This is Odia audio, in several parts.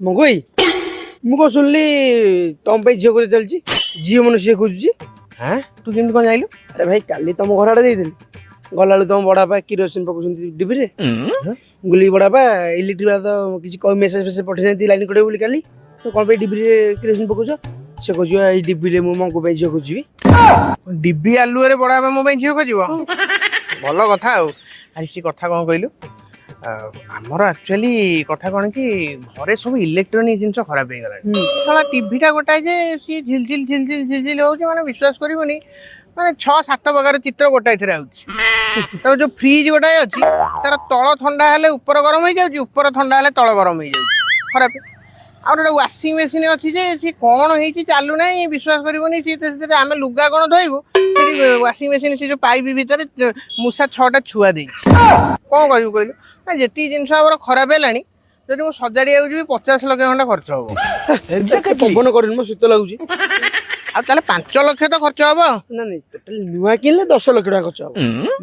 ମଙ୍ଗୋଇ ମୁଁ କଣ ଶୁଣିଲି ତମ ପାଇଁ ଝିଅ ଖୋଜା ଚାଲିଛି ଝିଅ ମନୁଷ୍ୟ ଖୋଜୁଛି। ହଁ ତୁ କେମିତି କଣ ଯାଇଲୁ? ଆରେ ଭାଇ କାଲି ତମ ଘର ଆଡେ ଯାଇଥିଲି ଗଲାବେଳୁ ତମ ବଡ ବାପା କିରୋସିନ ପକଉଛନ୍ତି ଡିବିରେ ଗୁଲି ବଡ ବାପା ଇଲେକ୍ଟ୍ରିକ ବାଲା ତ କିଛି ମେସେଜ ଫେସେଜ ପଠେଇନାହାନ୍ତି ଲାଇନ କରେଇବ ବୋଲି କାଲି କଣ ପାଇଁ ଡିବିରେ କିରୋସିନ ପକଉଛ? ସେ କହୁଛି ଏଇ ଡିବିରେ ମୁଁ ମଙ୍ଗୁ ପାଇଁ ଝିଅ ଖୋଜିବି। ଡିବି ଆଲୁଅରେ ବଡ ବାପା ମୋ ପାଇଁ ଝିଅ ଖୋଜିବ? ଭଲ କଥା ଆଉ। ଆରେ ସେ କଥା କଣ କହିଲୁ ଆମର ଆକ୍ଚୁଆଲି କଥା କଣ କି ଘରେ ସବୁ ଇଲେକ୍ଟ୍ରୋନିକ ଜିନିଷ ଖରାପ ହେଇଗଲାଣି। ଶଳା ଟିଭିଟା ଗୋଟାଏ ଯେ ସିଏ ଝିଲଝିଲ ଝିଲଝିଲ ଝିଲଝିଲ ହଉଛି ମାନେ ବିଶ୍ୱାସ କରିବନି ମାନେ 6-7 ପ୍ରକାର ଚିତ୍ର ଗୋଟାଏ ଥିରେ ଆଉଛି। ତାର ଯୋଉ ଫ୍ରିଜ ଗୋଟାଏ ଅଛି ତାର ତଳ ଥଣ୍ଡା ହେଲେ ଉପର ଗରମ ହେଇଯାଉଛି ଉପର ଥଣ୍ଡା ହେଲେ ତଳ ଗରମ ହେଇଯାଉଛି ଖରାପ। ଆଉ ଗୋଟେ ୱାସିଂ ମେସିନ୍ ଅଛି ଯେ ସିଏ କଣ ହେଇଛି ଚାଲୁନାହିଁ ବିଶ୍ୱାସ କରିବନି। ସେଥିରେ ଆମେ ଲୁଗା କଣ ଧୋଇବୁ ସେଠି ୱାସିଂ ମେସିନ୍ ସେ ଯୋଉ ପାଇପ୍ ଭିତରେ ମୂଷା 6ଟା ଛୁଆ ଦେଇଛି। କଣ କହିବୁ କହିଲୁ ନା ଯେତିକି ଜିନିଷ ଆମର ଖରାପ ହେଲାଣି ଯଦି ମୁଁ ସଜାଡ଼ିବାକୁ ଯିବି 50 ଲକ୍ଷ ଖଣ୍ଡେ ଖର୍ଚ୍ଚ ହବ। ପବନ କରିନି ମୋ ଶୀତ ଲାଗୁଛି। ଆଉ ତାହେଲେ 5 ଲକ୍ଷ ତ ଖର୍ଚ୍ଚ ହବ। ନା ନାଇଁ ଟୋଟାଲି ନୂଆ କିଣିଲେ 10 ଲକ୍ଷ ଟଙ୍କା ଖର୍ଚ୍ଚ ହବ।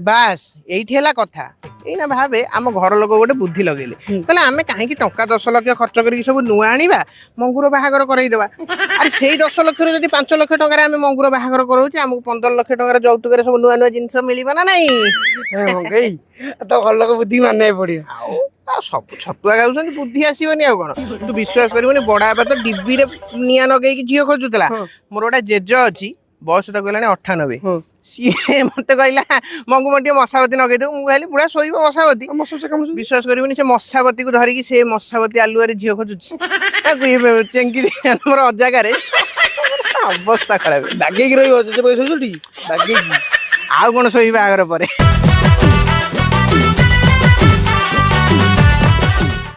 ବାସ୍ ଏଇଠି ହେଲା କଥା। ଏଇନା ଭାବେ ଆମ ଘର ଲୋକ ଗୋଟେ ବୁଦ୍ଧି ଲଗେଇଲେ କହିଲେ ଆମେ କାହିଁକି ଟଙ୍କା 10 ଲକ୍ଷ ଖର୍ଚ୍ଚ କରିକି ସବୁ ନୂଆ ଆଣିବା ମଙ୍ଗୁର ବାହାଘର କରେଇଦେବା। ଆରେ ସେଇ 10 ଲକ୍ଷରୁ ଯଦି 5 ଲକ୍ଷ ଟଙ୍କାରେ ଆମେ ମଙ୍ଗୁର ବାହାଘର କରଉଛେ ଆମକୁ 15 ଲକ୍ଷ ଟଙ୍କାର ଯୌତୁକରେ ସବୁ ନୂଆ ନୂଆ ଜିନିଷ ମିଳିବ ନା ନାଇଁ? ମଙ୍ଗେଇ ତ ଘର ଲୋକ ବୁଦ୍ଧି ମାନିବାକୁ ପଡିବ। ଆଉ ସବୁ ଛତୁଆ ଗାଉଛନ୍ତି ବୁଦ୍ଧି ଆସିବନି ଆଉ କଣ। ତୁ ବିଶ୍ୱାସ କରିବୁନି ବଡ ବାପା ତ ଡିବିରେ ନିଆଁ ଲଗେଇକି ଝିଅ ଖୋଜୁଥିଲା। ମୋର ଗୋଟେ ଜେଜ ଅଛି ବୟସ ତାକୁ ହେଲାଣି 98 ସିଏ ମତେ କହିଲା ମଙ୍ଗୁ ମତେ ଟିକେ ମଶାବତୀ ଲଗେଇଦେବୁ। ମୁଁ କହିଲି ବୁଢା ଶୋଇବ ମଶାବତୀ। ବିଶ୍ୱାସ କରିବୁନି ସେ ମଶାବତୀକୁ ଧରିକି ସେ ମଶାବତୀ ଆଲୁଆରେ ଝିଅ ଖୋଜୁଛି। ତାକୁ ଚେଙ୍ଗିରି ଆମର ଅଜାଗାରେ ଅବସ୍ଥା ଖରାପ। ବାଗେଇକି ରହିବ ସେ ପଇସା ବାଗେଇକି ଆଉ କଣ ଶୋଇବି ବାହାଘର ପରେ।